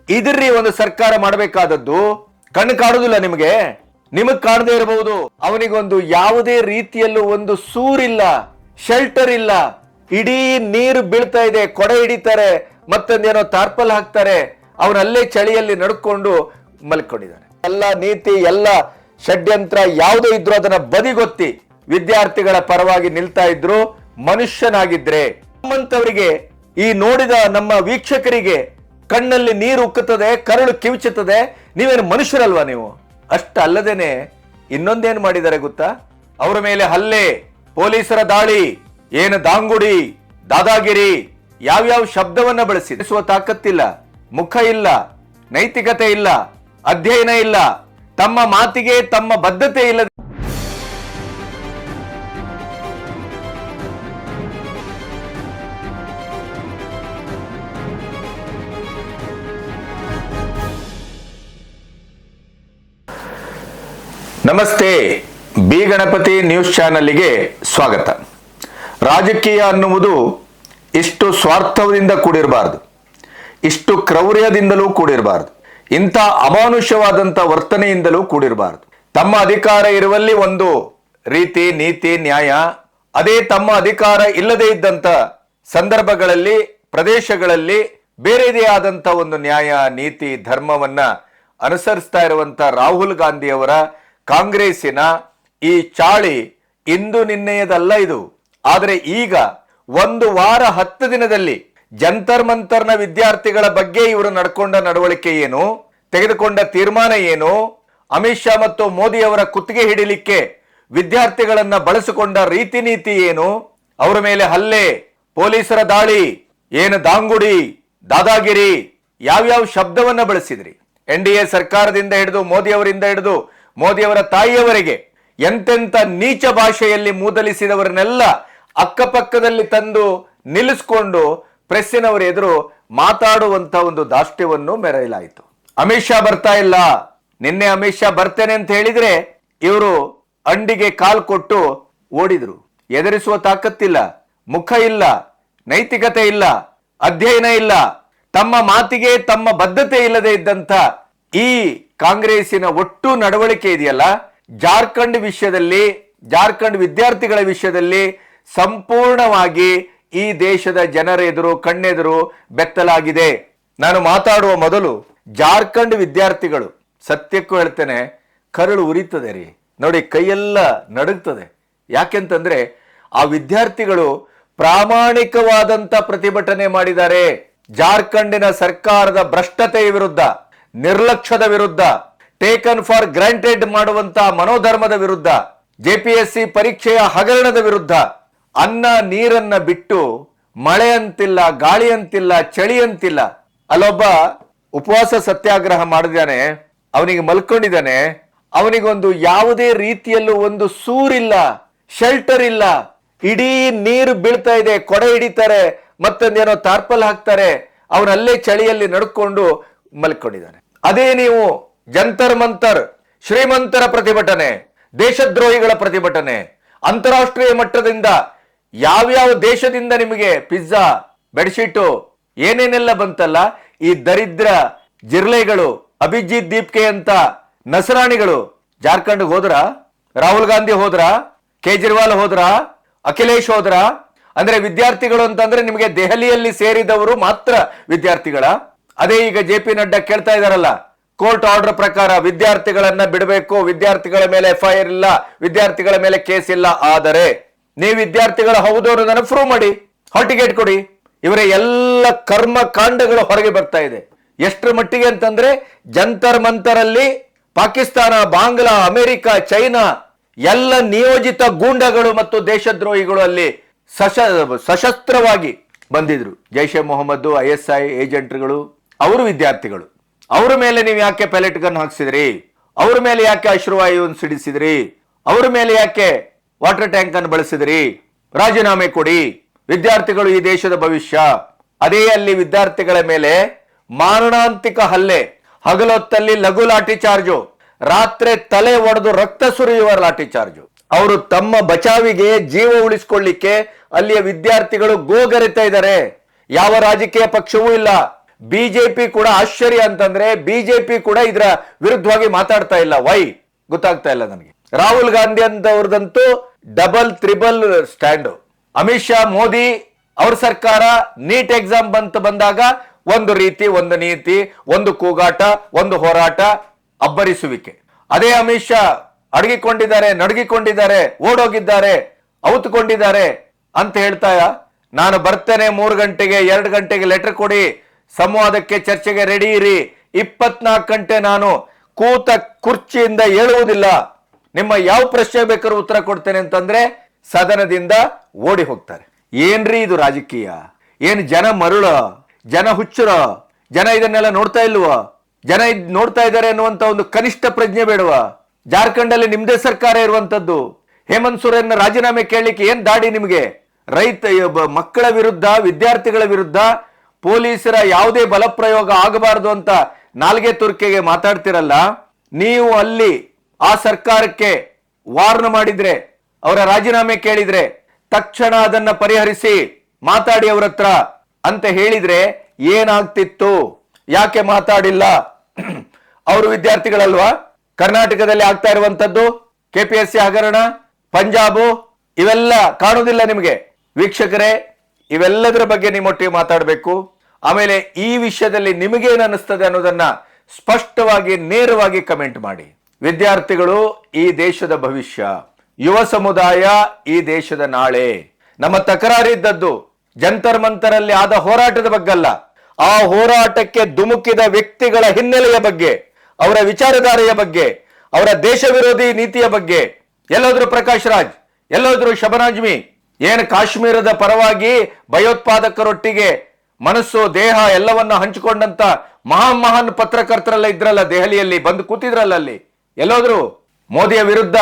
ಇದ್ರಿ ಒಂದು ಸರ್ಕಾರ ಮಾಡಬೇಕಾದದ್ದು. ಕಣ್ಣು ಕಾಣುದಿಲ್ಲ ನಿಮಗೆ? ನಿಮಗ್ ಕಾಣದೇ ಇರಬಹುದು. ಅವನಿಗೊಂದು ಯಾವುದೇ ರೀತಿಯಲ್ಲೂ ಒಂದು ಸೂರಿಲ್ಲ, ಶೆಲ್ಟರ್ ಇಲ್ಲ. ಇಡೀ ನೀರು ಬೀಳ್ತಾ ಇದೆ, ಕೊಡೆ ಹಿಡಿತಾರೆ, ಮತ್ತೊಂದೇನೋ ತಾರ್ಪಲ್ ಹಾಕ್ತಾರೆ. ಅವನಲ್ಲೇ ಚಳಿಯಲ್ಲಿ ನಡ್ಕೊಂಡು ಮಲ್ಕೊಂಡಿದ್ದಾನೆ. ಎಲ್ಲ ನೀತಿ, ಎಲ್ಲ ಷಡ್ಯಂತ್ರ ಯಾವುದೇ ಇದ್ರು ಅದನ್ನ ಬದಿಗೊತ್ತಿ ವಿದ್ಯಾರ್ಥಿಗಳ ಪರವಾಗಿ ನಿಲ್ತಾ ಇದ್ರು. ಮನುಷ್ಯನಾಗಿದ್ರೆ ನಮ್ಮಂತವರಿಗೆ, ಈ ನೋಡಿದ ನಮ್ಮ ವೀಕ್ಷಕರಿಗೆ ಕಣ್ಣಲ್ಲಿ ನೀರು ಉಕ್ಕುತ್ತದೆ, ಕರಳು ಕಿವುಚುತ್ತದೆ. ನೀವೇನು ಮನುಷ್ಯರಲ್ವಾ ನೀವು? ಅಷ್ಟಲ್ಲದೇನೆ ಇನ್ನೊಂದೇನು ಮಾಡಿದ್ದಾರೆ ಗೊತ್ತಾ? ಅವರ ಮೇಲೆ ಹಲ್ಲೆ, ಪೊಲೀಸರ ದಾಳಿ, ಏನು ದಾಂಗುಡಿ, ದಾದಾಗಿರಿ, ಯಾವ್ಯಾವ ಶಬ್ದವನ್ನ ಬಳಸಿಸುವ ತಾಕತ್ತಿಲ್ಲ, ಮುಖ ಇಲ್ಲ, ನೈತಿಕತೆ ಇಲ್ಲ, ಅಧ್ಯಯನ ಇಲ್ಲ, ತಮ್ಮ ಮಾತಿಗೆ ತಮ್ಮ ಬದ್ಧತೆ ಇಲ್ಲ. ನಮಸ್ತೆ, ಬಿ ಗಣಪತಿ ನ್ಯೂಸ್ ಚಾನೆಲ್ಗೆ ಸ್ವಾಗತ. ರಾಜಕೀಯ ಅನ್ನುವುದು ಇಷ್ಟು ಸ್ವಾರ್ಥದಿಂದ ಕೂಡಿರಬಾರದು, ಇಷ್ಟು ಕ್ರೌರ್ಯದಿಂದಲೂ ಕೂಡಿರಬಾರದು, ಇಂಥ ಅಮಾನುಷವಾದಂಥ ವರ್ತನೆಯಿಂದಲೂ ಕೂಡಿರಬಾರದು. ತಮ್ಮ ಅಧಿಕಾರ ಇರುವಲ್ಲಿ ಒಂದು ರೀತಿ, ನೀತಿ, ನ್ಯಾಯ. ಅದೇ ತಮ್ಮ ಅಧಿಕಾರ ಇಲ್ಲದೆ ಇದ್ದಂಥ ಸಂದರ್ಭಗಳಲ್ಲಿ, ಪ್ರದೇಶಗಳಲ್ಲಿ ಬೇರೆದೇ ಆದಂಥ ಒಂದು ನ್ಯಾಯ, ನೀತಿ, ಧರ್ಮವನ್ನ ಅನುಸರಿಸ್ತಾ ಇರುವಂತ ರಾಹುಲ್ ಗಾಂಧಿಯವರ ಕಾಂಗ್ರೆಸ್ಸಿನ ಈ ಚಾಳಿ ಇಂದು ನಿನ್ನೆಯದಲ್ಲ ಇದು. ಆದರೆ ಈಗ 1 ವಾರ 10 ದಿನದಲ್ಲಿ ಜಂತರ್ ಮಂತರ್ನ ವಿದ್ಯಾರ್ಥಿಗಳ ಬಗ್ಗೆ ಇವರು ನಡ್ಕೊಂಡ ನಡವಳಿಕೆ ಏನು, ತೆಗೆದುಕೊಂಡ ತೀರ್ಮಾನ ಏನು, ಅಮಿತ್ ಶಾ ಮತ್ತು ಮೋದಿ ಅವರ ಕುತ್ತಿಗೆ ಹಿಡಿಲಿಕ್ಕೆ ವಿದ್ಯಾರ್ಥಿಗಳನ್ನ ಬಳಸಿಕೊಂಡ ರೀತಿ ನೀತಿ ಏನು, ಅವರ ಮೇಲೆ ಹಲ್ಲೆ, ಪೊಲೀಸರ ದಾಳಿ, ಏನು ದಾಂಗುಡಿ, ದಾದಾಗಿರಿ, ಯಾವ್ಯಾವ ಶಬ್ದವನ್ನ ಬಳಸಿದ್ರಿ. NDA ಸರ್ಕಾರದಿಂದ ಹಿಡಿದು ಮೋದಿ ಅವರಿಂದ ಹಿಡಿದು ಮೋದಿಯವರ ತಾಯಿಯವರೆಗೆ ಎಂತೆಂತ ನೀಚ ಭಾಷೆಯಲ್ಲಿ ಮೂದಲಿಸಿದವರನ್ನೆಲ್ಲ ಅಕ್ಕಪಕ್ಕದಲ್ಲಿ ತಂದು ನಿಲ್ಲಿಸಿಕೊಂಡು ಪ್ರೆಸ್ಸಿನವರ ಎದುರು ಮಾತಾಡುವಂತ ಒಂದು ದಾಷ್ಟ್ಯವನ್ನು ಮೆರೆಯಲಾಯಿತು. ಅಮಿತ್ ಶಾ ಬರ್ತಾ ಇಲ್ಲ, ನಿನ್ನೆ ಅಮಿತ್ ಶಾ ಬರ್ತೇನೆ ಅಂತ ಹೇಳಿದ್ರೆ ಇವರು ಅಂಡಿಗೆ ಕಾಲ್ ಕೊಟ್ಟು ಓಡಿದ್ರು. ಎದುರಿಸುವ ತಾಕತ್ತಿಲ್ಲ, ಮುಖ ಇಲ್ಲ, ನೈತಿಕತೆ ಇಲ್ಲ, ಅಧ್ಯಯನ ಇಲ್ಲ, ತಮ್ಮ ಮಾತಿಗೆ ತಮ್ಮ ಬದ್ಧತೆ ಇಲ್ಲದೆ ಇದ್ದಂತ ಈ ಕಾಂಗ್ರೆಸ್ಸಿನ ಒಟ್ಟು ನಡವಳಿಕೆ ಇದೆಯಲ್ಲ, ಜಾರ್ಖಂಡ್ ವಿಷಯದಲ್ಲಿ, ಜಾರ್ಖಂಡ್ ವಿದ್ಯಾರ್ಥಿಗಳ ವಿಷಯದಲ್ಲಿ ಸಂಪೂರ್ಣವಾಗಿ ಈ ದೇಶದ ಜನರ ಎದುರು, ಕಣ್ಣೆದುರು ಬೆತ್ತಲಾಗಿದೆ. ನಾನು ಮಾತಾಡುವ ಮೊದಲು ಜಾರ್ಖಂಡ್ ವಿದ್ಯಾರ್ಥಿಗಳು, ಸತ್ಯಕ್ಕೂ ಹೇಳ್ತೇನೆ, ಕರಳು ಉರಿತದೆ ರೀ ನೋಡಿ, ಕೈಯೆಲ್ಲ ನಡುಗ್ತದೆ. ಯಾಕೆಂತಂದ್ರೆ ಆ ವಿದ್ಯಾರ್ಥಿಗಳು ಪ್ರಾಮಾಣಿಕವಾದಂತ ಪ್ರತಿಭಟನೆ ಮಾಡಿದ್ದಾರೆ. ಜಾರ್ಖಂಡಿನ ಸರ್ಕಾರದ ಭ್ರಷ್ಟತೆಯ ವಿರುದ್ಧ, ನಿರ್ಲಕ್ಷ್ಯದ ವಿರುದ್ಧ, ಟೇಕನ್ ಫಾರ್ ಗ್ರಾಂಟೆಡ್ ಮಾಡುವಂತ ಮನೋಧರ್ಮದ ವಿರುದ್ಧ, JPSC ಪರೀಕ್ಷೆಯ ಹಗರಣದ ವಿರುದ್ಧ, ಅನ್ನ ನೀರನ್ನ ಬಿಟ್ಟು ಮಳೆ ಅಂತಿಲ್ಲ, ಗಾಳಿ ಅಂತಿಲ್ಲ, ಚಳಿ ಅಂತಿಲ್ಲ. ಅಲ್ಲೊಬ್ಬ ಉಪವಾಸ ಸತ್ಯಾಗ್ರಹ ಮಾಡಿದಾನೆ, ಅವನಿಗೆ ಮಲ್ಕೊಂಡಿದ್ದಾನೆ, ಅವನಿಗೊಂದು ಯಾವುದೇ ರೀತಿಯಲ್ಲೂ ಒಂದು ಸೂರಿಲ್ಲ, ಶೆಲ್ಟರ್ ಇಲ್ಲ. ಇಡೀ ನೀರು ಬೀಳ್ತಾ ಇದೆ, ಕೊಡೆ ಹಿಡಿತಾರೆ, ಮತ್ತೊಂದೇನೋ ತಾರ್ಪಲ್ ಹಾಕ್ತಾರೆ. ಅವನಲ್ಲೇ ಚಳಿಯಲ್ಲಿ ನಡ್ಕೊಂಡು ಮಲ್ಕೊಂಡಿದ್ದಾನೆ. ಅದೇ ನೀವು ಜಂತರ್ ಮಂತರ್, ಶ್ರೀಮಂತರ ಪ್ರತಿಭಟನೆ, ದೇಶದ್ರೋಹಿಗಳ ಪ್ರತಿಭಟನೆ, ಅಂತಾರಾಷ್ಟ್ರೀಯ ಮಟ್ಟದಿಂದ ಯಾವ್ಯಾವ ದೇಶದಿಂದ ನಿಮಗೆ ಪಿಜ್ಜಾ, ಬೆಡ್ಶೀಟು ಏನೇನೆಲ್ಲ ಬಂತಲ್ಲ, ಈ ದರಿದ್ರ ಜಿರ್ಲೆಗಳು, ಅಭಿಜಿತ್ ದೀಪ್ಕೆ ಅಂತ ನಸರಾಣಿಗಳು ಜಾರ್ಖಂಡ್ ಹೋದ್ರ? ರಾಹುಲ್ ಗಾಂಧಿ ಹೋದ್ರ? ಕೇಜ್ರಿವಾಲ್ ಹೋದ್ರ? ಅಖಿಲೇಶ್ ಹೋದ್ರ? ಅಂದ್ರೆ ವಿದ್ಯಾರ್ಥಿಗಳು ಅಂತಂದ್ರೆ ನಿಮಗೆ ದೆಹಲಿಯಲ್ಲಿ ಸೇರಿದವರು ಮಾತ್ರ ವಿದ್ಯಾರ್ಥಿಗಳ? ಅದೇ ಈಗ JP ನಡ್ಡಾ ಕೇಳ್ತಾ ಇದಾರಲ್ಲ, ಕೋರ್ಟ್ ಆರ್ಡರ್ ಪ್ರಕಾರ ವಿದ್ಯಾರ್ಥಿಗಳನ್ನ ಬಿಡಬೇಕು, ವಿದ್ಯಾರ್ಥಿಗಳ ಮೇಲೆ FIR ಇಲ್ಲ, ವಿದ್ಯಾರ್ಥಿಗಳ ಮೇಲೆ ಕೇಸ್ ಇಲ್ಲ. ಆದರೆ ನೀವು ವಿದ್ಯಾರ್ಥಿಗಳ ಹೌದು ಅನ್ನೋದನ್ನ ಪ್ರೂವ್ ಮಾಡಿ, ಹಾಲ್ ಟಿಕೆಟ್ ಕೊಡಿ. ಇವರ ಎಲ್ಲ ಕರ್ಮ ಕಾಂಡಗಳು ಹೊರಗೆ ಬರ್ತಾ ಇದೆ. ಎಷ್ಟರ ಮಟ್ಟಿಗೆ ಅಂತಂದ್ರೆ ಜಂತರ್ ಮಂತರಲ್ಲಿ ಪಾಕಿಸ್ತಾನ, ಬಾಂಗ್ಲಾ, ಅಮೆರಿಕ, ಚೈನಾ ಎಲ್ಲ ನಿಯೋಜಿತ ಗೂಂಡಗಳು ಮತ್ತು ದೇಶದ್ರೋಹಿಗಳು ಅಲ್ಲಿ ಸಶಸ್ತ್ರವಾಗಿ ಬಂದಿದ್ರು. ಜೈಷೆ ಮೊಹಮ್ಮದ್, ISI ಏಜೆಂಟ್ಗಳು, ಅವರು ವಿದ್ಯಾರ್ಥಿಗಳು. ಅವರ ಮೇಲೆ ನೀವು ಯಾಕೆ ಪೆಲೆಟ್ ಗನ್ ಹಾಕ್ಸಿದ್ರಿ? ಅವ್ರ ಮೇಲೆ ಯಾಕೆ ಅಶ್ರುವಾಯುವನ್ನು ಸಿಡಿಸಿದ್ರಿ? ಅವ್ರ ಮೇಲೆ ಯಾಕೆ ವಾಟರ್ ಟ್ಯಾಂಕ್ ಅನ್ನು ಬಳಸಿದ್ರಿ? ರಾಜೀನಾಮೆ ಕೊಡಿ. ವಿದ್ಯಾರ್ಥಿಗಳು ಈ ದೇಶದ ಭವಿಷ್ಯ. ಅದೇ ಅಲ್ಲಿ ವಿದ್ಯಾರ್ಥಿಗಳ ಮೇಲೆ ಮಾರಣಾಂತಿಕ ಹಲ್ಲೆ, ಹಗಲೊತ್ತಲ್ಲಿ ಲಘು ಲಾಠಿ ಚಾರ್ಜು, ರಾತ್ರಿ ತಲೆ ಒಡೆದು ರಕ್ತ ಸುರಿಯುವ ಲಾಠಿ ಚಾರ್ಜು. ಅವರು ತಮ್ಮ ಬಚಾವಿಗೆ, ಜೀವ ಉಳಿಸಿಕೊಳ್ಳಿಕ್ಕೆ ಅಲ್ಲಿಯ ವಿದ್ಯಾರ್ಥಿಗಳು ಗೋಗರಿತಾ ಇದ್ದಾರೆ. ಯಾವ ರಾಜಕೀಯ ಪಕ್ಷವೂ ಇಲ್ಲ, ಬಿಜೆಪಿ ಕೂಡ ಆಶ್ಚರ್ಯ ಅಂತಂದ್ರೆ ಬಿಜೆಪಿ ಕೂಡ ಇದರ ವಿರುದ್ಧವಾಗಿ ಮಾತಾಡ್ತಾ ಇಲ್ಲ. ವೈ ಗೊತ್ತಾಗ್ತಾ ಇಲ್ಲ ನನಗೆ. ರಾಹುಲ್ ಗಾಂಧಿ ಅಂತವ್ರದಂತೂ double triple stand. Amit Shah, Modi ಅವ್ರ ಸರ್ಕಾರ ನೀಟ್ ಎಕ್ಸಾಮ್ ಬಂದಾಗ ಒಂದು ರೀತಿ, ಒಂದು ನೀತಿ, ಒಂದು ಕೂಗಾಟ, ಒಂದು ಹೋರಾಟ, ಅಬ್ಬರಿಸುವಿಕೆ. ಅದೇ ಅಮಿತ್ ಶಾ ಅಡಗಿಕೊಂಡಿದ್ದಾರೆ, ನಡಗಿಕೊಂಡಿದ್ದಾರೆ, ಓಡೋಗಿದ್ದಾರೆ, ಔತ್ಕೊಂಡಿದ್ದಾರೆ ಅಂತ ಹೇಳ್ತಾ ನಾನು ಬರ್ತೇನೆ 3 ಗಂಟೆಗೆ 2 ಗಂಟೆಗೆ ಲೆಟರ್ ಕೊಡಿ, ಸಂವಾದಕ್ಕೆ ಚರ್ಚೆಗೆ ರೆಡಿ ಇರಿ, 24 ಗಂಟೆ ನಾನು ಕೂತ ಕುರ್ಚಿಯಿಂದ ಏಳುವುದಿಲ್ಲ, ನಿಮ್ಮ ಯಾವ ಪ್ರಶ್ನೆ ಬೇಕಾದ್ರೂ ಉತ್ತರ ಕೊಡ್ತೇನೆ ಅಂತಂದ್ರೆ ಸದನದಿಂದ ಓಡಿ ಹೋಗ್ತಾರೆ. ಏನ್ರಿ ಇದು ರಾಜಕೀಯ? ಏನ್ ಜನ ಮರುಳ, ಜನ ಹುಚ್ಚರ, ಜನ ಇದನ್ನೆಲ್ಲ ನೋಡ್ತಾ ಇಲ್ವಾ? ಜನ ನೋಡ್ತಾ ಇದ್ದಾರೆ ಅನ್ನುವಂತ ಒಂದು ಕನಿಷ್ಠ ಪ್ರಜ್ಞೆ ಬೇಡವಾ? ಜಾರ್ಖಂಡ್ ಅಲ್ಲಿ ನಿಮ್ದೇ ಸರ್ಕಾರ ಇರುವಂತದ್ದು. ಹೇಮಂತ್ ಸೊರೇನ್ ರಾಜೀನಾಮೆ ಕೇಳಲಿಕ್ಕೆ ಏನ್ ದಾಡಿ ನಿಮಗೆ? ಮಕ್ಕಳ ವಿರುದ್ಧ, ವಿದ್ಯಾರ್ಥಿಗಳ ವಿರುದ್ಧ ಪೊಲೀಸರ ಯಾವುದೇ ಬಲಪ್ರಯೋಗ ಆಗಬಾರದು ಅಂತ ನಾಲ್ಗೆ ತುರ್ಕೆಗೆ ಮಾತಾಡ್ತಿರಲ್ಲ. ನೀವು ಅಲ್ಲಿ ಆ ಸರ್ಕಾರಕ್ಕೆ ವಾರ್ನ್ ಮಾಡಿದ್ರೆ, ಅವರ ರಾಜೀನಾಮೆ ಕೇಳಿದ್ರೆ ತಕ್ಷಣ ಅದನ್ನ ಪರಿಹರಿಸಿ ಮಾತಾಡಿ ಅವ್ರ ಹತ್ರ ಅಂತ ಹೇಳಿದ್ರೆ ಏನಾಗ್ತಿತ್ತು? ಯಾಕೆ ಮಾತಾಡಿಲ್ಲ? ಅವರು ವಿದ್ಯಾರ್ಥಿಗಳಲ್ವಾ? ಕರ್ನಾಟಕದಲ್ಲಿ ಆಗ್ತಾ ಇರುವಂತದ್ದು ಕೆಪಿಎಸ್ಸಿ ಹಗರಣ, ಪಂಜಾಬು, ಇವೆಲ್ಲ ಕಾಣುವುದಿಲ್ಲ ನಿಮಗೆ? ವೀಕ್ಷಕರೇ, ಇವೆಲ್ಲದರ ಬಗ್ಗೆ ನಿಮ್ಮೊಟ್ಟಿಗೆ ಮಾತಾಡಬೇಕು. ಆಮೇಲೆ ಈ ವಿಷಯದಲ್ಲಿ ನಿಮಗೇನು ಅನಿಸ್ತದೆ ಅನ್ನೋದನ್ನ ಸ್ಪಷ್ಟವಾಗಿ, ನೇರವಾಗಿ ಕಮೆಂಟ್ ಮಾಡಿ. ವಿದ್ಯಾರ್ಥಿಗಳು ಈ ದೇಶದ ಭವಿಷ್ಯ, ಯುವ ಸಮುದಾಯ ಈ ದೇಶದ ನಾಳೆ. ನಮ್ಮ ತಕರಾರಿದ್ದದ್ದು ಜಂತರ್ ಮಂತರಲ್ಲಿ ಆದ ಹೋರಾಟದ ಬಗ್ಗಲ್ಲ, ಆ ಹೋರಾಟಕ್ಕೆ ಧುಮುಕಿದ ವ್ಯಕ್ತಿಗಳ ಹಿನ್ನೆಲೆಯ ಬಗ್ಗೆ, ಅವರ ವಿಚಾರಧಾರೆಯ ಬಗ್ಗೆ, ಅವರ ದೇಶ ವಿರೋಧಿ ನೀತಿಯ ಬಗ್ಗೆ. ಎಲ್ಲೋದ್ರು ಪ್ರಕಾಶ್ ರಾಜ್, ಎಲ್ಲೋದ್ರು ಶಬನಾಜ್ಮಿ? ಏನು ಕಾಶ್ಮೀರದ ಪರವಾಗಿ ಭಯೋತ್ಪಾದಕರೊಟ್ಟಿಗೆ ಮನಸ್ಸು, ದೇಹ ಎಲ್ಲವನ್ನ ಹಂಚಿಕೊಂಡಂತ ಮಹಾನ್ ಪತ್ರಕರ್ತರೆಲ್ಲ ಇದ್ರಲ್ಲ, ದೆಹಲಿಯಲ್ಲಿ ಬಂದು ಕೂತಿದ್ರಲ್ಲ, ಅಲ್ಲಿ ಎಲ್ಲೋದ್ರು? ಮೋದಿಯ ವಿರುದ್ಧ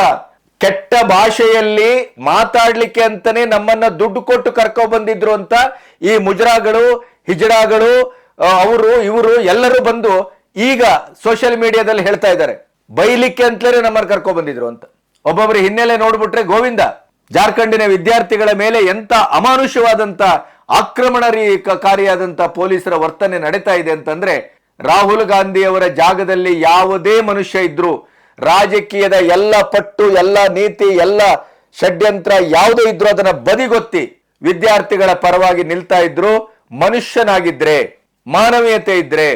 ಕೆಟ್ಟ ಭಾಷೆಯಲ್ಲಿ ಮಾತಾಡ್ಲಿಕ್ಕೆ ಅಂತಾನೆ ನಮ್ಮನ್ನ ದುಡ್ಡು ಕೊಟ್ಟು ಕರ್ಕೊ ಬಂದಿದ್ರು ಅಂತ ಈ ಮುಜರಾಗಳು, ಹಿಜಡಾಗಳು, ಇವರು ಎಲ್ಲರೂ ಬಂದು ಈಗ ಸೋಷಿಯಲ್ ಮೀಡಿಯಾದಲ್ಲಿ ಹೇಳ್ತಾ ಇದ್ದಾರೆ, ಬೈಲಿಕ್ಕೆ ಅಂತಲೇ ನಮ್ಮನ್ನು ಕರ್ಕೊ ಬಂದಿದ್ರು ಅಂತ. ಒಬ್ಬೊಬ್ಬರ ಹಿನ್ನೆಲೆ ನೋಡ್ಬಿಟ್ರೆ ಗೋವಿಂದ. ಜಾರ್ಖಂಡಿನ ವಿದ್ಯಾರ್ಥಿಗಳ ಮೇಲೆ ಎಂತ ಅಮಾನುಷವಾದಂತ, ಆಕ್ರಮಣಕಾರಿಯಾದಂತ ಪೊಲೀಸರ ವರ್ತನೆ ನಡೀತಾ ಇದೆ ಅಂತಂದ್ರೆ, ರಾಹುಲ್ ಗಾಂಧಿ ಅವರ ಜಾಗದಲ್ಲಿ ಯಾವುದೇ ಮನುಷ್ಯ ಇದ್ರು, ರಾಜಕೀಯದ ಎಲ್ಲ ಪಟ್ಟು, ಎಲ್ಲ ನೀತಿ, ಎಲ್ಲ ಷಡ್ಯಂತ್ರ ಯಾವುದೇ ಇದ್ರು ಅದನ್ನ ಬದಿಗೊತ್ತಿ ವಿದ್ಯಾರ್ಥಿಗಳ ಪರವಾಗಿ ನಿಲ್ತಾ ಇದ್ರು. ಮನುಷ್ಯನಾಗಿದ್ರೆ, ಮಾನವೀಯತೆ ಇದ್ರೆ,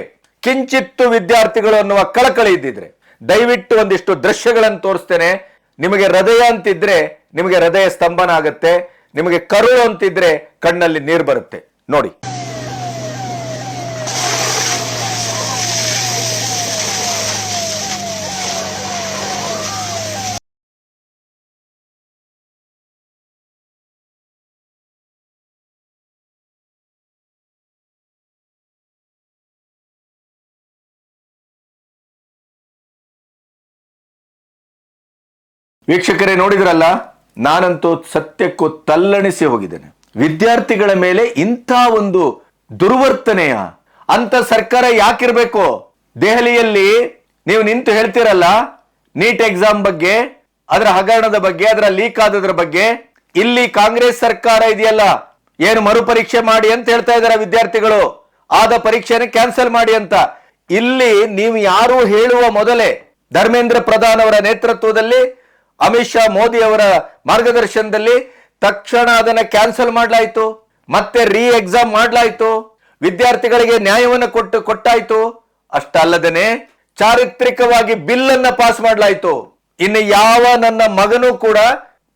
ಕಿಂಚಿತ್ತು ವಿದ್ಯಾರ್ಥಿಗಳು ಅನ್ನುವ ಕಳಕಳಿ ಇದ್ದಿದ್ರೆ ದಯವಿಟ್ಟು ಒಂದಿಷ್ಟು ದೃಶ್ಯಗಳನ್ನು ತೋರಿಸ್ತೇನೆ. ನಿಮಗೆ ಹೃದಯ ಅಂತಿದ್ರೆ ನಿಮಗೆ ಹೃದಯ ಸ್ತಂಭನ ಆಗುತ್ತೆ, ನಿಮಗೆ ಕರುಳು ಅಂತಿದ್ರೆ ಕಣ್ಣಲ್ಲಿ ನೀರು ಬರುತ್ತೆ. ನೋಡಿ. ವೀಕ್ಷಕರೇ, ನೋಡಿದ್ರಲ್ಲ, ನಾನಂತೂ ಸತ್ಯಕ್ಕೂ ತಲ್ಲಣಿಸಿ ಹೋಗಿದ್ದೇನೆ. ವಿದ್ಯಾರ್ಥಿಗಳ ಮೇಲೆ ಇಂಥ ಒಂದು ದುರ್ವರ್ತನೆಯ ಅಂತ ಸರ್ಕಾರ ಯಾಕಿರ್ಬೇಕು? ದೆಹಲಿಯಲ್ಲಿ ನೀವು ನಿಂತು ಹೇಳ್ತಿರಲ್ಲ ನೀಟ್ ಎಕ್ಸಾಮ್ ಬಗ್ಗೆ, ಅದರ ಹಗರಣದ ಬಗ್ಗೆ, ಅದರ ಲೀಕ್ ಆದದ್ರ ಬಗ್ಗೆ. ಇಲ್ಲಿ ಕಾಂಗ್ರೆಸ್ ಸರ್ಕಾರ ಇದೆಯಲ್ಲ, ಏನು ಮರುಪರೀಕ್ಷೆ ಮಾಡಿ ಅಂತ ಹೇಳ್ತಾ ಇದಾರೆ ವಿದ್ಯಾರ್ಥಿಗಳು, ಆದ ಪರೀಕ್ಷೆನ ಕ್ಯಾನ್ಸಲ್ ಮಾಡಿ ಅಂತ. ಇಲ್ಲಿ ನೀವು ಯಾರು ಹೇಳುವ ಮೊದಲೇ ಧರ್ಮೇಂದ್ರ ಪ್ರಧಾನ್ ಅವರ ನೇತೃತ್ವದಲ್ಲಿ, ಅಮಿತ್ ಶಾ, ಮೋದಿ ಅವರ ಮಾರ್ಗದರ್ಶನದಲ್ಲಿ ತಕ್ಷಣ ಅದನ್ನ ಕ್ಯಾನ್ಸಲ್ ಮಾಡಲಾಯಿತು, ಮತ್ತೆ ರೀ ಎಕ್ಸಾಮ್ ಮಾಡಲಾಯಿತು, ವಿದ್ಯಾರ್ಥಿಗಳಿಗೆ ನ್ಯಾಯವನ್ನು ಕೊಟ್ಟಾಯ್ತು. ಅಷ್ಟಲ್ಲದೇನೆ ಚಾರಿತ್ರಿಕವಾಗಿ ಬಿಲ್ ಅನ್ನ ಪಾಸ್ ಮಾಡಲಾಯಿತು. ಇನ್ನು ಯಾವ ನನ್ನ ಮಗನೂ ಕೂಡ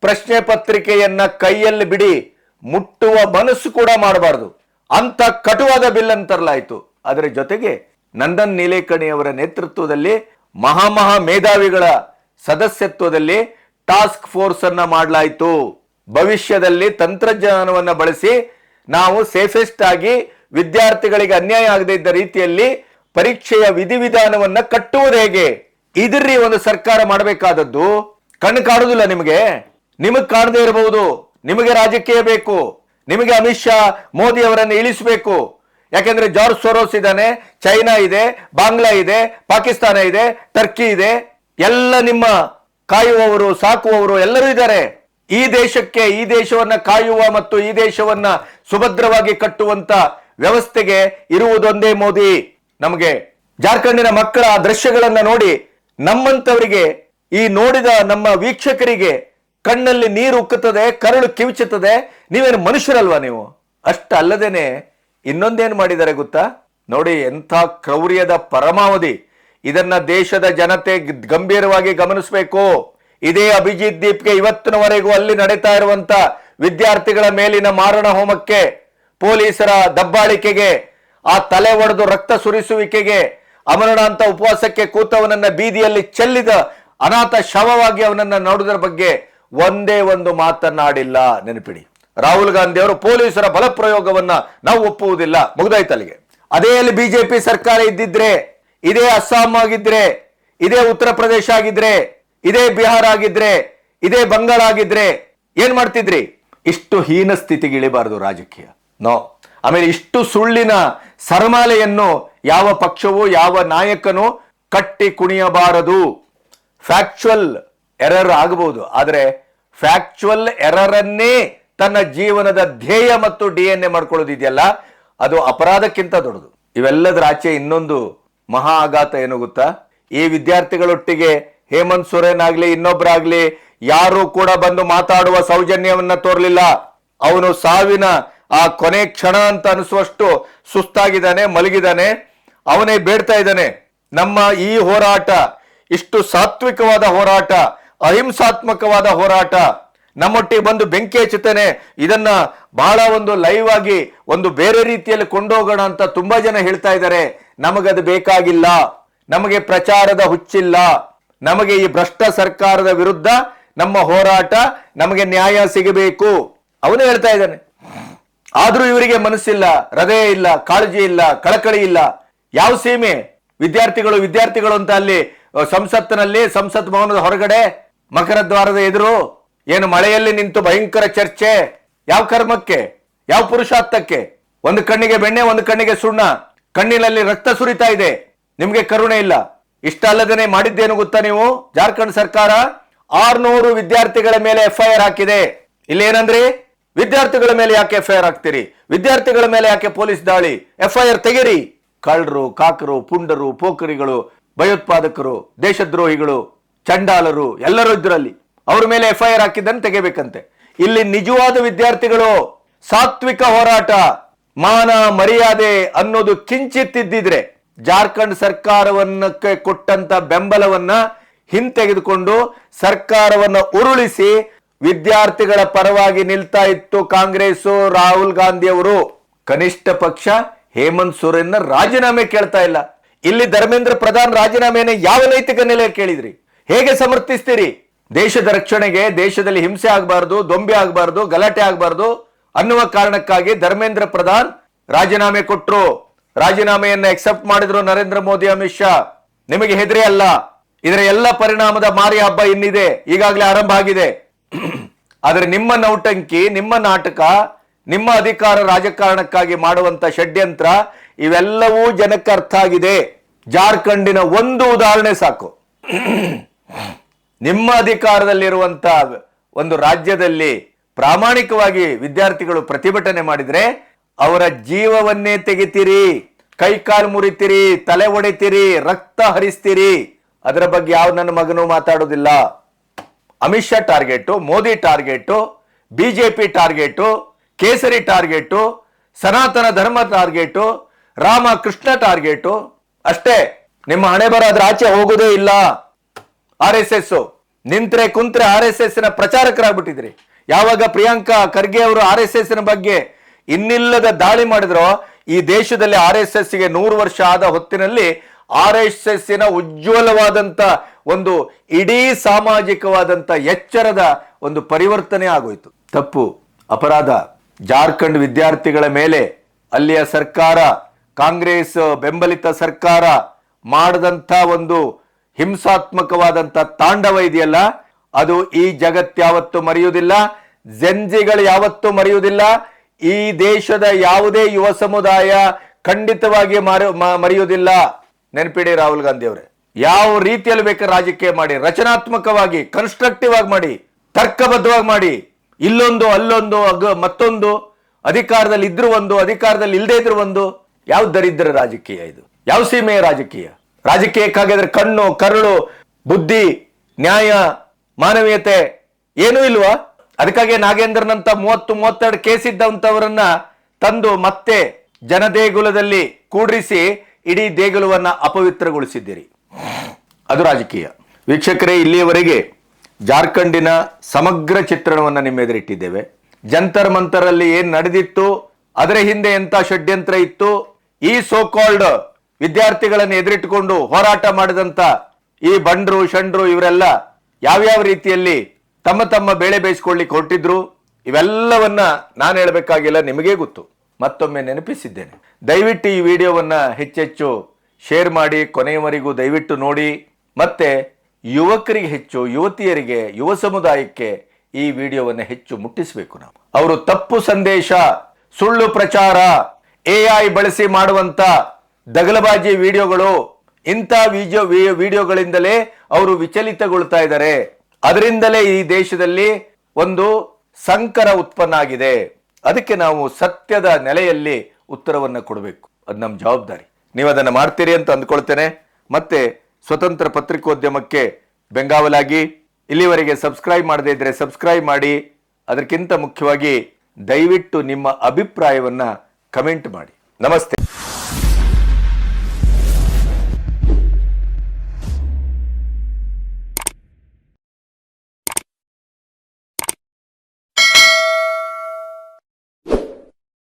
ಪ್ರಶ್ನೆ ಪತ್ರಿಕೆಯನ್ನ ಕೈಯಲ್ಲಿ ಬಿಡಿ ಮುಟ್ಟುವ ಮನಸ್ಸು ಕೂಡ ಮಾಡಬಾರದು ಅಂತ ಕಟುವಾದ ಬಿಲ್ ಅನ್ನು ತರಲಾಯಿತು. ಅದರ ಜೊತೆಗೆ ನಂದನ್ ನೀಲೇಕಣಿ ಅವರ ನೇತೃತ್ವದಲ್ಲಿ ಮಹಾ ಮೇಧಾವಿಗಳ ಸದಸ್ಯತ್ವದಲ್ಲಿ ಟಾಸ್ಕ್ ಫೋರ್ಸ್ ಅನ್ನ ಮಾಡಲಾಯಿತು. ಭವಿಷ್ಯದಲ್ಲಿ ತಂತ್ರಜ್ಞಾನವನ್ನ ಬಳಸಿ ನಾವು ಸೇಫೆಸ್ಟ್ ಆಗಿ ವಿದ್ಯಾರ್ಥಿಗಳಿಗೆ ಅನ್ಯಾಯ ಆಗದೇ ಇದ್ದ ರೀತಿಯಲ್ಲಿ ಪರೀಕ್ಷೆಯ ವಿಧಿವಿಧಾನವನ್ನ ಕಟ್ಟುವುದು ಹೇಗೆ? ಇದ್ರಿ ಒಂದು ಸರ್ಕಾರ ಮಾಡಬೇಕಾದದ್ದು. ಕಣ್ಣು ಕಾಣುದಿಲ್ಲ ನಿಮಗೆ? ನಿಮಗ್ ಕಾಣದೇ ಇರಬಹುದು. ನಿಮಗೆ ರಾಜಕೀಯ ಬೇಕು, ನಿಮಗೆ ಅಮಿತ್ ಶಾ, ಮೋದಿ ಅವರನ್ನು ಇಳಿಸಬೇಕು. ಯಾಕೆಂದ್ರೆ ಜಾರ್ಜ್ ಸೊರೋಸ್ ಇದ್ದಾನೆ, ಚೈನಾ ಇದೆ, ಬಾಂಗ್ಲಾ ಇದೆ, ಪಾಕಿಸ್ತಾನ ಇದೆ, ಟರ್ಕಿ ಇದೆ, ಎಲ್ಲ ನಿಮ್ಮ ಕಾಯುವವರು, ಸಾಕುವವರು ಎಲ್ಲರೂ ಇದ್ದಾರೆ. ಈ ದೇಶವನ್ನ ಕಾಯುವ ಮತ್ತು ಈ ದೇಶವನ್ನ ಸುಭದ್ರವಾಗಿ ಕಟ್ಟುವಂತ ವ್ಯವಸ್ಥೆಗೆ ಇರುವುದೊಂದೇ ಮೋದಿ. ನಮಗೆ ಜಾರ್ಖಂಡಿನ ಮಕ್ಕಳ ದೃಶ್ಯಗಳನ್ನ ನೋಡಿ ನಮ್ಮಂತವರಿಗೆ, ಈ ನೋಡಿದ ನಮ್ಮ ವೀಕ್ಷಕರಿಗೆ ಕಣ್ಣಲ್ಲಿ ನೀರು ಉಕ್ಕುತ್ತದೆ, ಕರಳು ಕಿವುಚುತ್ತದೆ. ನೀವೇನು ಮನುಷ್ಯರಲ್ವಾ ನೀವು? ಅಷ್ಟಲ್ಲದೇನೆ ಇನ್ನೊಂದೇನು ಮಾಡಿದ್ದಾರೆ ಗೊತ್ತಾ? ನೋಡಿ, ಎಂಥ ಕ್ರೌರ್ಯದ ಪರಮಾವಧಿ. ಇದನ್ನ ದೇಶದ ಜನತೆ ಗಂಭೀರವಾಗಿ ಗಮನಿಸಬೇಕು. ಇದೇ ಅಭಿಜಿತ್ ದೀಪ್ಗೆ ಇವತ್ತಿನವರೆಗೂ ಅಲ್ಲಿ ನಡೀತಾ ಇರುವಂತ ವಿದ್ಯಾರ್ಥಿಗಳ ಮೇಲಿನ ಮಾರಣ ಹೋಮಕ್ಕೆ, ಪೊಲೀಸರ ದಬ್ಬಾಳಿಕೆಗೆ, ಆ ತಲೆ ಒಡೆದು ರಕ್ತ ಸುರಿಸುವಿಕೆಗೆ, ಅಮರಣಾಂತ ಉಪವಾಸಕ್ಕೆ ಕೂತವನನ್ನ ಬೀದಿಯಲ್ಲಿ ಚೆಲ್ಲಿದ ಅನಾಥ ಶವವಾಗಿ ಅವನನ್ನ ನೋಡುವುದರ ಬಗ್ಗೆ ಒಂದೇ ಒಂದು ಮಾತನ್ನಾಡಿಲ್ಲ. ನೆನಪಿಡಿ, ರಾಹುಲ್ ಗಾಂಧಿ ಅವರು ಪೊಲೀಸರ ಬಲಪ್ರಯೋಗವನ್ನ ನಾವು ಒಪ್ಪುವುದಿಲ್ಲ, ಮುಗ್ದಾಯ್ತಲ್ಲಿಗೆ. ಅದೇ ಅಲ್ಲಿ ಬಿಜೆಪಿ ಸರ್ಕಾರ ಇದ್ದಿದ್ರೆ, ಇದೇ ಅಸ್ಸಾಂ ಆಗಿದ್ರೆ, ಇದೇ ಉತ್ತರ ಪ್ರದೇಶ ಆಗಿದ್ರೆ, ಇದೇ ಬಿಹಾರ ಆಗಿದ್ರೆ, ಇದೇ ಬಂಗಾಳ ಆಗಿದ್ರೆ ಏನ್ ಮಾಡ್ತಿದ್ರಿ? ಇಷ್ಟು ಹೀನ ಸ್ಥಿತಿಗೆ ಇಳಿಬಾರದು ರಾಜಕೀಯ. ನೋ. ಆಮೇಲೆ ಇಷ್ಟು ಸುಳ್ಳಿನ ಸರಮಾಲೆಯನ್ನು ಯಾವ ಪಕ್ಷವೂ ಯಾವ ನಾಯಕನು ಕಟ್ಟಿ ಕುಣಿಯಬಾರದು. ಫ್ಯಾಕ್ಚುಯಲ್ ಎರರ್ ಆಗಬಹುದು, ಆದರೆ ಫ್ಯಾಕ್ಚುಯಲ್ ಎರರ್ ಅನ್ನೇ ತನ್ನ ಜೀವನದ ಧ್ಯೇಯ ಮತ್ತು DNA ಮಾಡ್ಕೊಳ್ಳೋದಿದೆಯಲ್ಲ, ಅದು ಅಪರಾಧಕ್ಕಿಂತ ದೊಡ್ಡದು. ಇವೆಲ್ಲದರ ಆಚೆ ಇನ್ನೊಂದು ಮಹಾ ಆಘಾತ ಏನು ಗೊತ್ತಾ? ಈ ವಿದ್ಯಾರ್ಥಿಗಳೊಟ್ಟಿಗೆ ಹೇಮಂತ್ ಸೊರೇನ್ ಆಗ್ಲಿ ಇನ್ನೊಬ್ಬರಾಗ್ಲಿ ಯಾರು ಕೂಡ ಬಂದು ಮಾತಾಡುವ ಸೌಜನ್ಯವನ್ನ ತೋರ್ಲಿಲ್ಲ. ಅವನು ಸಾವಿನ ಆ ಕೊನೆ ಕ್ಷಣ ಅಂತ ಅನಿಸುವಷ್ಟು ಸುಸ್ತಾಗಿದ್ದಾನೆ, ಮಲಗಿದ್ದಾನೆ. ಅವನೇ ಬೇಡ್ತಾ ಇದ್ದಾನೆ, ನಮ್ಮ ಈ ಹೋರಾಟ ಇಷ್ಟು ಸಾತ್ವಿಕವಾದ ಹೋರಾಟ, ಅಹಿಂಸಾತ್ಮಕವಾದ ಹೋರಾಟ, ನಮ್ಮೊಟ್ಟಿಗೆ ಬಂದು ಬೆಂಕಿ ಹಚ್ಚುತ್ತೇನೆ, ಇದನ್ನ ಬಹಳ ಒಂದು ಲೈವ್ ಆಗಿ ಒಂದು ಬೇರೆ ರೀತಿಯಲ್ಲಿ ಕೊಂಡೋಗೋಣ ಅಂತ ತುಂಬಾ ಜನ ಹೇಳ್ತಾ ಇದ್ದಾರೆ. ನಮಗದು ಬೇಕಾಗಿಲ್ಲ, ನಮಗೆ ಪ್ರಚಾರದ ಹುಚ್ಚಿಲ್ಲ, ನಮಗೆ ಈ ಭ್ರಷ್ಟ ಸರ್ಕಾರದ ವಿರುದ್ಧ ನಮ್ಮ ಹೋರಾಟ, ನಮಗೆ ನ್ಯಾಯ ಸಿಗಬೇಕು ಅವನು ಹೇಳ್ತಾ ಇದ್ದಾನೆ. ಆದ್ರೂ ಇವರಿಗೆ ಮನಸ್ಸಿಲ್ಲ, ಹೃದಯ ಇಲ್ಲ, ಕಾಳಜಿ ಇಲ್ಲ, ಕಳಕಳಿ ಇಲ್ಲ. ಯಾವ ಸೀಮೆ? ವಿದ್ಯಾರ್ಥಿಗಳು ಅಂತ ಅಲ್ಲಿ ಸಂಸತ್ತಿನಲ್ಲಿ, ಸಂಸತ್ ಭವನದ ಹೊರಗಡೆ, ಮಕರ ದ್ವಾರದ ಎದುರು ಏನು ಮಳೆಯಲ್ಲಿ ನಿಂತು ಭಯಂಕರ ಚರ್ಚೆ. ಯಾವ ಕರ್ಮಕ್ಕೆ, ಯಾವ ಪುರುಷಾರ್ಥಕ್ಕೆ? ಒಂದು ಕಣ್ಣಿಗೆ ಬೆಣ್ಣೆ, ಒಂದು ಕಣ್ಣಿಗೆ ಸುಣ್ಣ, ಕಣ್ಣಿನಲ್ಲಿ ರಕ್ತ ಸುರಿತಾ ಇದೆ, ನಿಮ್ಗೆ ಕರುಣೆ ಇಲ್ಲ. ಇಷ್ಟ ಅಲ್ಲದೇನೆ ಮಾಡಿದ್ದೇನು ಗೊತ್ತಾ ನೀವು? ಜಾರ್ಖಂಡ್ ಸರ್ಕಾರ 600 ವಿದ್ಯಾರ್ಥಿಗಳ ಮೇಲೆ FIR ಹಾಕಿದೆ. ಇಲ್ಲಿ ಏನಂದ್ರಿ? ವಿದ್ಯಾರ್ಥಿಗಳ ಮೇಲೆ ಯಾಕೆ FIR ಹಾಕ್ತೀರಿ? ವಿದ್ಯಾರ್ಥಿಗಳ ಮೇಲೆ ಯಾಕೆ ಪೊಲೀಸ್ ದಾಳಿ? FIR ತೆಗಿರಿ. ಕಳ್ಳರು, ಕಾಕರು, ಪುಂಡರು, ಪೋಖರಿಗಳು, ಭಯೋತ್ಪಾದಕರು, ದೇಶದ್ರೋಹಿಗಳು, ಚಂಡಾಲರು ಎಲ್ಲರೂ ಇದ್ರಲ್ಲಿ. ಅವ್ರ ಮೇಲೆ FIR ಹಾಕಿದ್ದನ್ನು ತೆಗೆಬೇಕಂತೆ. ಇಲ್ಲಿ ನಿಜವಾದ ವಿದ್ಯಾರ್ಥಿಗಳು ಸಾತ್ವಿಕ ಹೋರಾಟ, ಮಾನ ಮರ್ಯಾದೆ ಅನ್ನೋದು ಕಿಂಚಿತ್ತಿದ್ದಿದ್ರೆ ಜಾರ್ಖಂಡ್ ಸರ್ಕಾರವನ್ನಕ್ಕೆ ಕೊಟ್ಟಂತ ಬೆಂಬಲವನ್ನ ಹಿಂತೆಗೆದುಕೊಂಡು ಸರ್ಕಾರವನ್ನ ಉರುಳಿಸಿ ವಿದ್ಯಾರ್ಥಿಗಳ ಪರವಾಗಿ ನಿಲ್ತಾ ಇತ್ತು ಕಾಂಗ್ರೆಸ್, ರಾಹುಲ್ ಗಾಂಧಿ ಅವರು. ಕನಿಷ್ಠ ಪಕ್ಷ ಹೇಮಂತ್ ಸೊರೇನ್ ರಾಜೀನಾಮೆ ಕೇಳ್ತಾ ಇಲ್ಲ. ಇಲ್ಲಿ ಧರ್ಮೇಂದ್ರ ಪ್ರಧಾನ್ ರಾಜೀನಾಮೆಯನ್ನು ಯಾವ ನೈತಿಕ ನೆಲೆ ಕೇಳಿದ್ರಿ? ಹೇಗೆ ಸಮರ್ಥಿಸ್ತೀರಿ? ದೇಶದ ರಕ್ಷಣೆಗೆ, ದೇಶದಲ್ಲಿ ಹಿಂಸೆ ಆಗಬಾರ್ದು, ದೊಂಬೆ ಆಗಬಾರ್ದು, ಗಲಾಟೆ ಆಗಬಾರ್ದು ಅನ್ನುವ ಕಾರಣಕ್ಕಾಗಿ ಧರ್ಮೇಂದ್ರ ಪ್ರಧಾನ್ ರಾಜೀನಾಮೆ ಕೊಟ್ಟರು. ರಾಜೀನಾಮೆಯನ್ನ ಎಕ್ಸೆಪ್ಟ್ ಮಾಡಿದ್ರು ನರೇಂದ್ರ ಮೋದಿ, ಅಮಿತ್ ಶಾ. ನಿಮಗೆ ಹೆದರಿ ಅಲ್ಲ, ಇದರ ಎಲ್ಲ ಪರಿಣಾಮದ ಮಾರಿ ಹಬ್ಬ ಇನ್ನಿದೆ, ಈಗಾಗಲೇ ಆರಂಭ ಆಗಿದೆ. ಆದರೆ ನಿಮ್ಮ ನೌಟಂಕಿ, ನಿಮ್ಮ ನಾಟಕ, ನಿಮ್ಮ ಅಧಿಕಾರ ರಾಜಕಾರಣಕ್ಕಾಗಿ ಮಾಡುವಂತ ಷಡ್ಯಂತ್ರ ಇವೆಲ್ಲವೂ ಜನಕ್ಕೆ ಅರ್ಥ ಆಗಿದೆ. ಜಾರ್ಖಂಡಿನ ಒಂದು ಉದಾಹರಣೆ ಸಾಕು. ನಿಮ್ಮ ಅಧಿಕಾರದಲ್ಲಿರುವಂತ ಒಂದು ರಾಜ್ಯದಲ್ಲಿ ಪ್ರಾಮಾಣಿಕವಾಗಿ ವಿದ್ಯಾರ್ಥಿಗಳು ಪ್ರತಿಭಟನೆ ಮಾಡಿದ್ರೆ ಅವರ ಜೀವವನ್ನೇ ತೆಗಿತೀರಿ, ಕೈಕಾಲು ಮುರಿತೀರಿ, ತಲೆ ಒಡಿತೀರಿ, ರಕ್ತ ಹರಿಸ್ತೀರಿ. ಅದರ ಬಗ್ಗೆ ಯಾವ ನನ್ನ ಮಗನೂ ಮಾತಾಡೋದಿಲ್ಲ. Amit Shah target, Modi target, BJP target, ಕೇಸರಿ target, Sanatana Dharma target, Rama Krishna target. ಅಷ್ಟೇ. ನಿಮ್ಮ ಹಣೆ ಬರ ಅದ್ರ ಆಚೆ ಹೋಗೋದೇ ಇಲ್ಲ. RSS ನಿಂತ್ರೆ ಕುಂತ್ರೆ RSS ನ ಪ್ರಚಾರಕರಾಗ್ಬಿಟ್ಟಿದ್ರಿ. ಯಾವಾಗ ಪ್ರಿಯಾಂಕಾ ಖರ್ಗೆ ಅವರು RSS ನ ಬಗ್ಗೆ ಇನ್ನಿಲ್ಲದ ದಾಳಿ ಮಾಡಿದ್ರು, ಈ ದೇಶದಲ್ಲಿ RSS ಗೆ 100 ವರ್ಷ ಆದ ಹೊತ್ತಿನಲ್ಲಿ RSS ನ ಉಜ್ವಲವಾದಂತ ಒಂದು ಇಡೀ ಸಾಮಾಜಿಕವಾದಂತ ಎಚ್ಚರದ ಒಂದು ಪರಿವರ್ತನೆ ಆಗೋಯ್ತು. ತಪ್ಪು, ಅಪರಾಧ. ಜಾರ್ಖಂಡ್ ವಿದ್ಯಾರ್ಥಿಗಳ ಮೇಲೆ ಅಲ್ಲಿಯ ಸರ್ಕಾರ, ಕಾಂಗ್ರೆಸ್ ಬೆಂಬಲಿತ ಸರ್ಕಾರ ಮಾಡದಂತ ಒಂದು ಹಿಂಸಾತ್ಮಕವಾದಂತ ತಾಂಡವ ಇದೆಯಲ್ಲ, ಅದು ಈ ಜಗತ್ಯಾವತ್ತು ಮರೆಯುವುದಿಲ್ಲ, ಜೆನ್ಜಿಗಳು ಯಾವತ್ತೂ ಮರೆಯುವುದಿಲ್ಲ, ಈ ದೇಶದ ಯಾವುದೇ ಯುವ ಸಮುದಾಯ ಖಂಡಿತವಾಗಿ ಮರೆಯುವುದಿಲ್ಲ. ನೆನಪಿಡಿ ರಾಹುಲ್ ಗಾಂಧಿ ಅವರೇ, ಯಾವ ರೀತಿಯಲ್ಲಿ ಬೇಕಾದ್ರೆ ರಾಜಕೀಯ ಮಾಡಿ, ರಚನಾತ್ಮಕವಾಗಿ, ಕನ್ಸ್ಟ್ರಕ್ಟಿವ್ ಆಗಿ ಮಾಡಿ, ತರ್ಕಬದ್ಧವಾಗಿ ಮಾಡಿ. ಇಲ್ಲೊಂದು ಅಲ್ಲೊಂದು ಮತ್ತೊಂದು ಅಧಿಕಾರದಲ್ಲಿ ಇದ್ರು ಒಂದು, ಅಧಿಕಾರದಲ್ಲಿ ಇಲ್ಲದೆ ಇದ್ರು ಒಂದು. ಯಾವ ದರಿದ್ರ ರಾಜಕೀಯ ಇದು? ಯಾವ ಸೀಮೆಯ ರಾಜಕೀಯ? ರಾಜಕೀಯಕ್ಕಾಗಿದ್ರೆ ಕಣ್ಣು, ಕರುಳು, ಬುದ್ಧಿ, ನ್ಯಾಯ, ಮಾನವೀಯತೆ ಏನೂ ಇಲ್ವಾ? ಅದಕ್ಕಾಗಿ ನಾಗೇಂದ್ರನಂತ 30-32 ಕೇಸ್ ಇದ್ದಂಥವರನ್ನ ತಂದು ಮತ್ತೆ ಜನದೇಗುಲದಲ್ಲಿ ಕೂಡ್ರಿಸಿ ಇಡೀ ದೇಗುಲವನ್ನ ಅಪವಿತ್ರಗೊಳಿಸಿದ್ದೀರಿ. ಅದು ರಾಜಕೀಯ. ವೀಕ್ಷಕರೇ, ಇಲ್ಲಿಯವರೆಗೆ ಜಾರ್ಖಂಡಿನ ಸಮಗ್ರ ಚಿತ್ರಣವನ್ನು ನಿಮ್ಮ ಎದುರಿಟ್ಟಿದ್ದೇವೆ. ಜಂತರ್ ಮಂತರಲ್ಲಿ ಏನ್ ನಡೆದಿತ್ತು, ಅದರ ಹಿಂದೆ ಎಂತ ಷಡ್ಯಂತ್ರ ಇತ್ತು, ಈ ಸೋಕಾಲ್ಡ್ ವಿದ್ಯಾರ್ಥಿಗಳನ್ನು ಎದುರಿಟ್ಟುಕೊಂಡು ಹೋರಾಟ ಮಾಡಿದಂತ ಈ ಬಂಡ್ರು ಶಂಡ್ರು ಇವರೆಲ್ಲ ಯಾವ್ಯಾವ ರೀತಿಯಲ್ಲಿ ತಮ್ಮ ತಮ್ಮ ಬೇಳೆ ಬೇಯಿಸ್ಕೊಳ್ಳಿಕ್ಕೆ ಹೊರಟಿದ್ರು, ಇವೆಲ್ಲವನ್ನ ನಾನು ಹೇಳಬೇಕಾಗಿಲ್ಲ, ನಿಮಗೇ ಗೊತ್ತು. ಮತ್ತೊಮ್ಮೆ ನೆನಪಿಸಿದ್ದೇನೆ. ದಯವಿಟ್ಟು ಈ ವಿಡಿಯೋವನ್ನ ಹೆಚ್ಚೆಚ್ಚು ಶೇರ್ ಮಾಡಿ, ಕೊನೆಯವರೆಗೂ ದಯವಿಟ್ಟು ನೋಡಿ. ಮತ್ತೆ ಯುವಕರಿಗೆ ಹೆಚ್ಚು, ಯುವತಿಯರಿಗೆ, ಯುವ ಸಮುದಾಯಕ್ಕೆ ಈ ವಿಡಿಯೋವನ್ನು ಹೆಚ್ಚು ಮುಟ್ಟಿಸಬೇಕು. ನಾವು ಅವರು ತಪ್ಪು ಸಂದೇಶ, ಸುಳ್ಳು ಪ್ರಚಾರ, AI ಬಳಸಿ ಮಾಡುವಂತ ದಗಲಬಾಜಿ ವಿಡಿಯೋಗಳು, ಇಂಥ ವಿಡಿಯೋಗಳಿಂದಲೇ ಅವರು ವಿಚಲಿತಗೊಳ್ತಾ ಇದ್ದಾರೆ. ಅದರಿಂದಲೇ ಈ ದೇಶದಲ್ಲಿ ಒಂದು ಸಂಕರ ಉತ್ಪನ್ನ ಆಗಿದೆ. ಅದಕ್ಕೆ ನಾವು ಸತ್ಯದ ನೆಲೆಯಲ್ಲಿ ಉತ್ತರವನ್ನು ಕೊಡಬೇಕು. ಅದು ನಮ್ಮ ಜವಾಬ್ದಾರಿ. ನೀವು ಅದನ್ನು ಮಾಡ್ತೀರಿ ಅಂತ ಅಂದ್ಕೊಳ್ತೇನೆ. ಮತ್ತೆ ಸ್ವತಂತ್ರ ಪತ್ರಿಕೋದ್ಯಮಕ್ಕೆ ಬೆಂಗಾವಲಾಗಿ ಇಲ್ಲಿವರೆಗೆ ಸಬ್ಸ್ಕ್ರೈಬ್ ಮಾಡದೇ ಇದ್ರೆ ಸಬ್ಸ್ಕ್ರೈಬ್ ಮಾಡಿ. ಅದಕ್ಕಿಂತ ಮುಖ್ಯವಾಗಿ ದಯವಿಟ್ಟು ನಿಮ್ಮ ಅಭಿಪ್ರಾಯವನ್ನ ಕಮೆಂಟ್ ಮಾಡಿ. ನಮಸ್ತೆ.